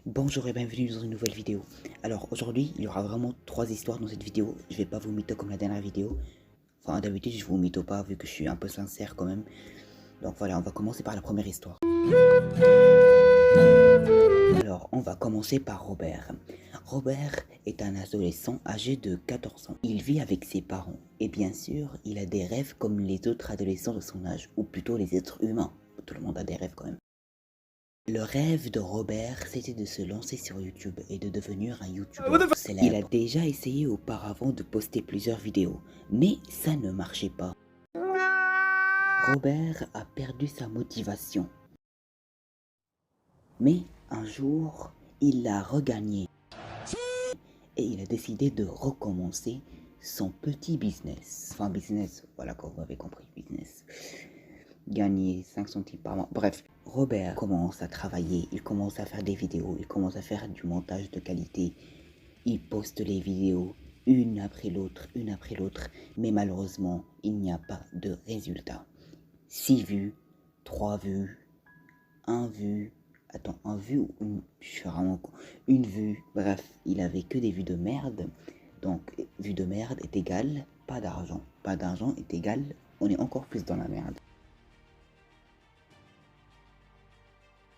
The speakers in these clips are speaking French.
Bonjour et bienvenue dans une nouvelle vidéo. Alors aujourd'hui il y aura vraiment 3 histoires dans cette vidéo. Je vais pas vous mytho comme la dernière vidéo. Enfin d'habitude je vous mytho pas vu que je suis un peu sincère quand même. Donc voilà, on va commencer par la première histoire. Alors on va commencer par Robert. Robert est un adolescent âgé de 14 ans. Il vit avec ses parents et bien sûr il a des rêves comme les autres adolescents de son âge, ou plutôt les êtres humains. Tout le monde a des rêves quand même. Le rêve de Robert, c'était de se lancer sur YouTube et de devenir un YouTuber célèbre. Il a déjà essayé auparavant de poster plusieurs vidéos, mais ça ne marchait pas. Robert a perdu sa motivation. Mais un jour, il l'a regagnée et il a décidé de recommencer son petit business. Enfin business, voilà quoi, vous avez compris, business. Gagner 5 centimes par mois. Bref, Robert commence à travailler, il commence à faire des vidéos, il commence à faire du montage de qualité. Il poste les vidéos une après l'autre, mais malheureusement, il n'y a pas de résultat. 6 vues, 3 vues, 1 vue, attends, 1 vue ou je suis vraiment con. Une vue, bref, il avait que des vues de merde. Donc, vue de merde est égal pas d'argent. Pas d'argent est égal, on est encore plus dans la merde.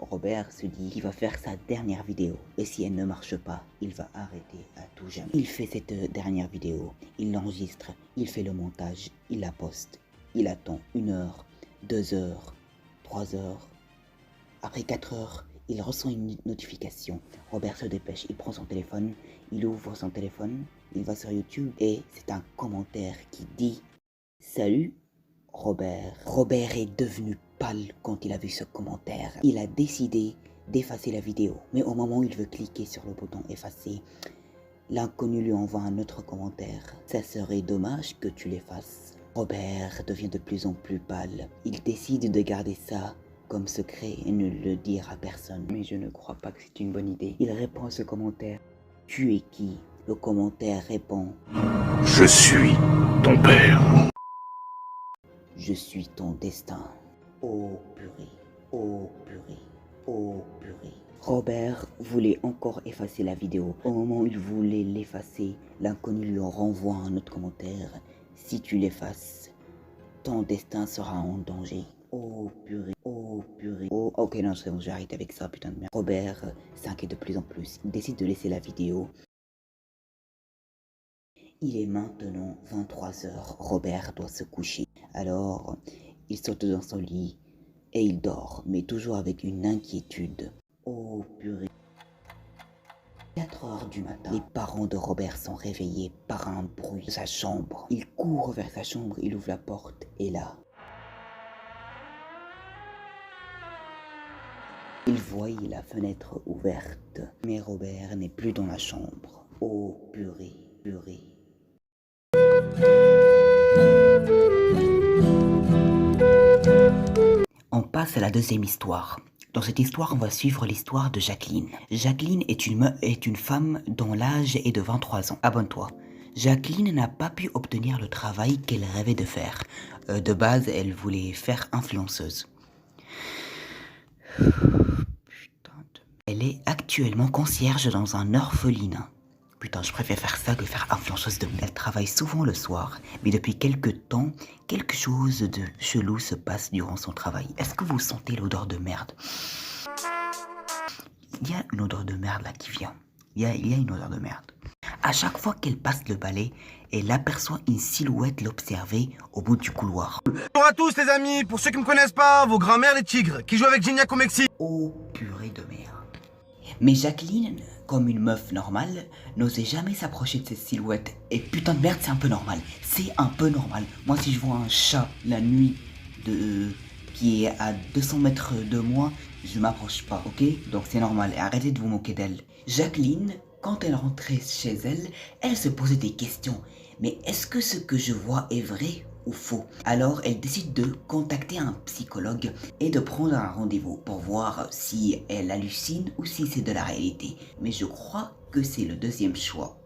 Robert se dit qu'il va faire sa dernière vidéo et si elle ne marche pas, il va arrêter à tout jamais. Il fait cette dernière vidéo, il l'enregistre, il fait le montage, il la poste, il attend 1 heure, 2 heures, 3 heures. Après 4 heures, il reçoit une notification. Robert se dépêche, il prend son téléphone, il ouvre son téléphone, il va sur YouTube et c'est un commentaire qui dit « Salut Robert ». Robert est devenu pâle quand il a vu ce commentaire. Il a décidé d'effacer la vidéo, mais au moment où il veut cliquer sur le bouton effacer, l'inconnu lui envoie un autre commentaire. Ça serait dommage que tu l'effaces. Robert devient de plus en plus pâle. Il décide de garder ça comme secret et ne le dire à personne. Mais je ne crois pas que c'est une bonne idée. Il répond à ce commentaire. Tu es qui? Le commentaire répond. Je suis ton père. Je suis ton destin. Oh purée, oh purée, oh purée. Robert voulait encore effacer la vidéo. Au moment où il voulait l'effacer, l'inconnu lui renvoie un autre commentaire. Si tu l'effaces, ton destin sera en danger. Oh purée, oh purée. Oh, ok, non, c'est bon, j'arrête avec ça, putain de merde. Robert s'inquiète de plus en plus. Il décide de laisser la vidéo. Il est maintenant 23 h. Robert doit se coucher. Alors, il saute dans son lit et il dort, mais toujours avec une inquiétude. Oh purée. 4 h du matin, les parents de Robert sont réveillés par un bruit de sa chambre. Il court vers sa chambre, il ouvre la porte et là, il voit la fenêtre ouverte. Mais Robert n'est plus dans la chambre. Oh purée, purée. On passe à la deuxième histoire. Dans cette histoire, on va suivre l'histoire de Jacqueline. Jacqueline est une femme dont l'âge est de 23 ans. Abonne-toi. Jacqueline n'a pas pu obtenir le travail qu'elle rêvait de faire. De base, elle voulait faire influenceuse. Elle est actuellement concierge dans un orphelinat. Putain, je préfère faire ça que faire influenceuse de... Elle travaille souvent le soir, mais depuis quelques temps, quelque chose de chelou se passe durant son travail. Est-ce que vous sentez l'odeur de merde? Il y a une odeur de merde là qui vient. Il y a une odeur de merde. À chaque fois qu'elle passe le balai, elle aperçoit une silhouette l'observer au bout du couloir. Bonjour à tous les amis, pour ceux qui ne me connaissent pas, vos grands-mères les tigres, qui jouent avec Gignac au Mexique. Oh purée de merde. Mais Jacqueline, comme une meuf normale, n'osait jamais s'approcher de cette silhouette. Et putain de merde, c'est un peu normal. C'est un peu normal. Moi, si je vois un chat la nuit qui est à 200 mètres de moi, je m'approche pas, ok? Donc c'est normal. Et arrêtez de vous moquer d'elle. Jacqueline, quand elle rentrait chez elle, elle se posait des questions. Mais est-ce que ce que je vois est vrai ou faux? Alors elle décide de contacter un psychologue et de prendre un rendez-vous pour voir si elle hallucine ou si c'est de la réalité. Mais je crois que c'est le deuxième choix.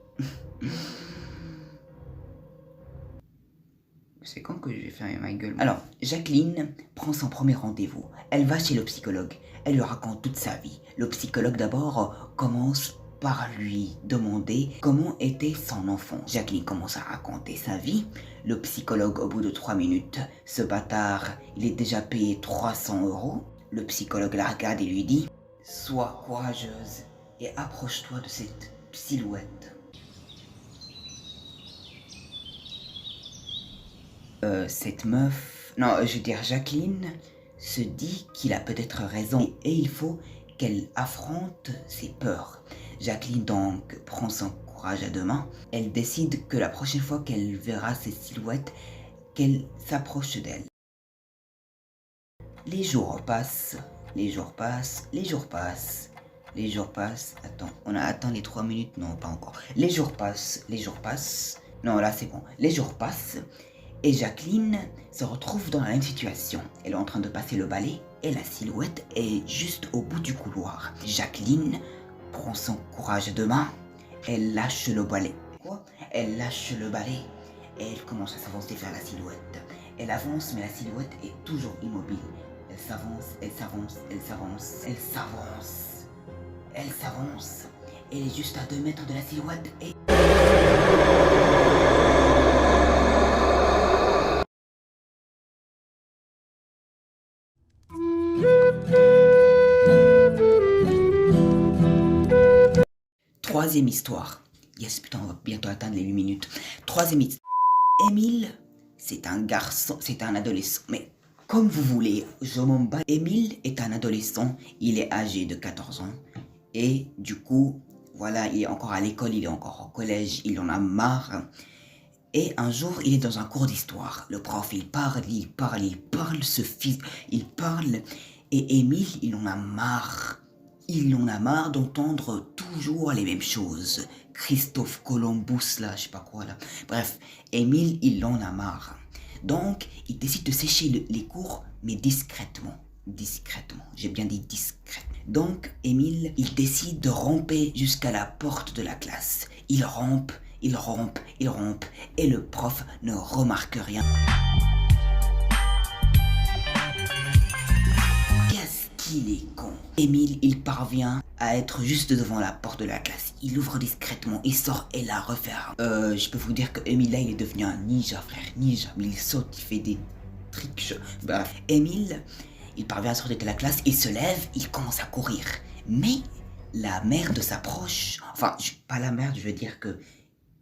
C'est quand que je vais fermer ma gueule. Alors, Jacqueline prend son premier rendez-vous. Elle va chez le psychologue. Elle lui raconte toute sa vie. Le psychologue d'abord commence par lui demander comment était son enfant. Jacqueline commence à raconter sa vie. Le psychologue, au bout de 3 minutes, ce bâtard, il est déjà payé 300 €. Le psychologue la regarde et lui dit « Sois courageuse et approche-toi de cette silhouette. » Cette meuf, non, je veux dire Jacqueline, se dit qu'il a peut-être raison et il faut qu'elle affronte ses peurs. Jacqueline donc prend son courage à deux mains. Elle décide que la prochaine fois qu'elle verra ces silhouettes, qu'elle s'approche d'elle. Les jours passent, les jours passent, les jours passent, les jours passent. Attends, on a atteint les 3 minutes? Non, pas encore. Les jours passent, les jours passent. Non, là c'est bon. Les jours passent. Et Jacqueline se retrouve dans la même situation. Elle est en train de passer le balai et la silhouette est juste au bout du couloir. Jacqueline prend son courage à deux mains, elle lâche le balai. Quoi? Elle lâche le balai et elle commence à s'avancer vers la silhouette. Elle avance mais la silhouette est toujours immobile. Elle s'avance, elle s'avance, elle s'avance, elle s'avance. Elle s'avance. Elle est juste à 2 mètres de la silhouette et... Troisième histoire. Yes, putain, on va bientôt atteindre les 8 minutes. Troisième histoire. Émile, c'est un garçon, c'est un adolescent. Mais comme vous voulez, je m'en bats. Émile est un adolescent, il est âgé de 14 ans. Et du coup, voilà, il est encore à l'école, il est encore au collège, il en a marre. Et un jour, il est dans un cours d'histoire. Le prof, il parle, ce fils, il parle. Et Émile, il en a marre. Il en a marre d'entendre toujours les mêmes choses. Christophe Columbus, là, je sais pas quoi, là. Bref, Émile, il en a marre. Donc, il décide de sécher les cours, mais discrètement. Discrètement, j'ai bien dit discrètement. Donc, Émile, il décide de ramper jusqu'à la porte de la classe. Il rampe, il rampe, il rampe, et le prof ne remarque rien. Il est con. Émile, il parvient à être juste devant la porte de la classe. Il ouvre discrètement, il sort et la referme. Je peux vous dire que Émile là, il est devenu un ninja, frère, ninja. Il saute, il fait des tricks. Bref, Émile, il parvient à sortir de la classe, il se lève, il commence à courir. Mais la merde s'approche. Enfin, pas la merde, je veux dire que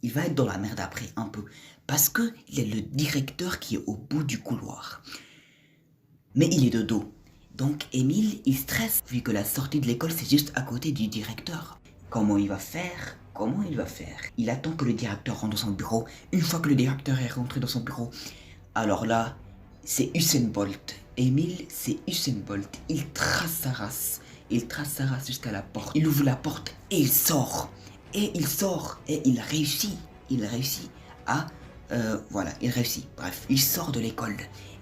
il va être dans la merde après, un peu. Parce que il y a le directeur qui est au bout du couloir. Mais il est de dos. Donc Émile, il stresse vu que la sortie de l'école c'est juste à côté du directeur. Comment il va faire? Comment il va faire? Il attend que le directeur rentre dans son bureau. Une fois que le directeur est rentré dans son bureau, alors là, c'est Usain Bolt. Émile, c'est Usain Bolt. Il trace sa race. Il trace sa race jusqu'à la porte. Il ouvre la porte et il sort. Et il sort. Et il réussit. Il réussit à... voilà, il réussit. Bref, il sort de l'école.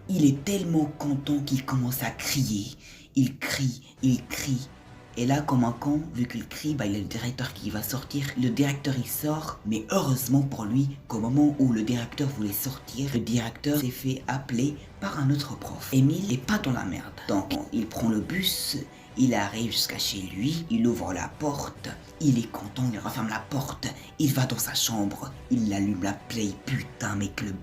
Il est tellement content qu'il commence à crier. Il crie, il crie. Et là, comme un con, vu qu'il crie, il y a le directeur qui va sortir. Le directeur, il sort. Mais heureusement pour lui qu'au moment où le directeur voulait sortir, le directeur s'est fait appeler par un autre prof. Émile n'est pas dans la merde. Donc, il prend le bus. Il arrive jusqu'à chez lui. Il ouvre la porte. Il est content, il referme la porte. Il va dans sa chambre. Il allume la play. Putain, mec, le...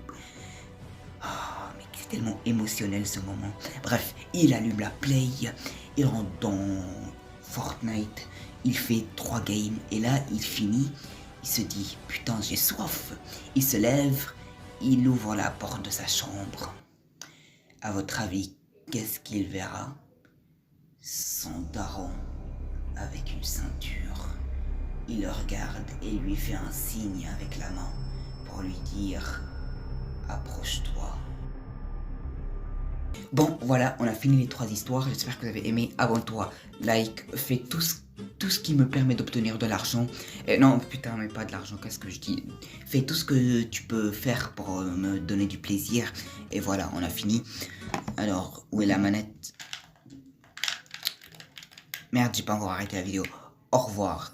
C'est tellement émotionnel ce moment. Bref, il allume la play, il rentre dans Fortnite, il fait 3 games et là il finit, il se dit putain j'ai soif. Il se lève, il ouvre la porte de sa chambre. À votre avis, qu'est-ce qu'il verra? Son daron avec une ceinture. Il le regarde et lui fait un signe avec la main pour lui dire approche-toi. Bon, voilà, on a fini les 3 histoires. J'espère que vous avez aimé. Abonne-toi, like, fais tout ce qui me permet d'obtenir de l'argent. Non, putain, mais pas de l'argent, qu'est-ce que je dis? Fais tout ce que tu peux faire pour me donner du plaisir. Et voilà, on a fini. Alors, où est la manette? Merde, j'ai pas encore arrêté la vidéo. Au revoir.